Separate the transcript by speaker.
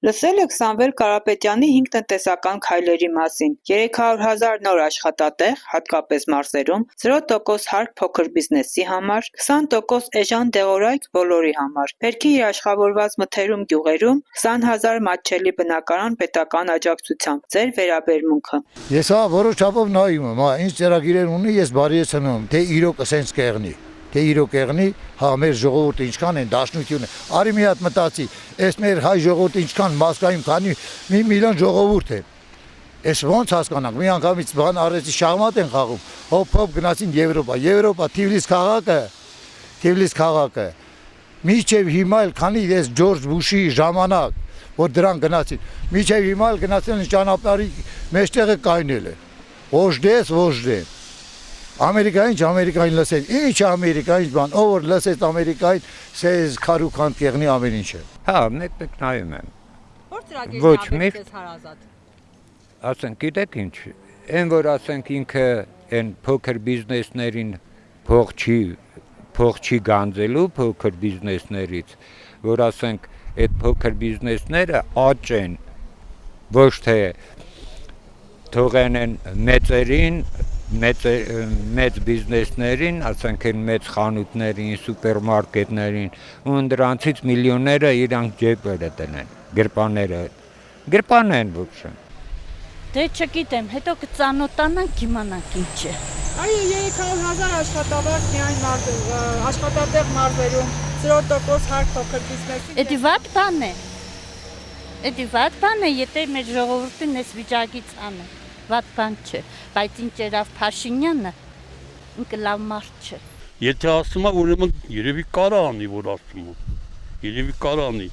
Speaker 1: Լսել եք Սամվել Կարապետյանի 5 տնտեսական քայլերի մասին։ 300,000 նոր աշխատատեղ, հատկապես մարզերում, 0% հարկ փոքր բիզնեսի համար, 20% էժան դեղորայք բոլորի համար, բերքի երաշխավորված մթերում գյուղերում, 20,000 մատչելի բնակարան պետական աջակցությամբ, ձեր վերաբերմունքը։
Speaker 2: Ես որոշ չափով նայում եմ, ինչ ծրագիրներ ունի, ես բարի եմ ցնում, թե իրոք ասենց կեղնի։ Թե իրոք եղնի, մեր ժողովուրդը ինչքան են դաշնությունը, արի մի հատ մտածի, այս մեր հայ ժողովուրդը ինչքան մասկայում, քանի մի միլիոն ժողովուրդ է, այս ոնց հասկանանք, մի անգամից բան արեցի շախմատ են խաղում, հոփ գնացին Եվրոպա, Թիֆլիս քաղաքը, մինչև հիմա էլ քանի ես Ջորջ Բուշի ժամանակ, որ դրան գնացին, մինչև հիմա էլ գնացել են ճանապարհի մեջտեղը կայնել է, ոչ դե Ամերիկային լսել, ինչ Ամերիկային բան, ով որ լսեց Ամերիկային, սեզ քարուքան կեղնի ամեն ինչը։
Speaker 3: Հա, մեկ նայում եմ։
Speaker 4: Որ ծրագիրն եք հարազատ։
Speaker 3: Ասենք, գիտեք ինչ, այն որ ասենք ինքը այն փոքր բիզնեսներին փող չի գանձելու փոքր բիզնեսներից, որ ասենք այդ փոքր բիզնեսները աճեն, ոչ թե թողեն են մեծերին մեծ բիզնեսներին, ասենք են մեծ խանութներին, սուպերմարկետներին, ու դրանցից միլիոնները իրանք ջեբերը տնեն, գրպան են ոչմ։
Speaker 4: Դե չգիտեմ, հետո կծանոթանանք, կիմանանք ինչ է։
Speaker 1: Այո, 300,000 աշխատավարձ միայն աշխատատեղ մարզերում, 0% հարկ փոքր բիզնեսի։
Speaker 4: Էդի վատ բան է, եթե մեր ժողովուրդին այս վիճակից անը։ Վատ բան չէ, բայց ինչ երավ Փաշինյանը, ինքը լավ մարդ չէ։
Speaker 5: Եթե ասում է, ուրեմն երևի կարա անի, որ ասում է։ Երևի կարա անի։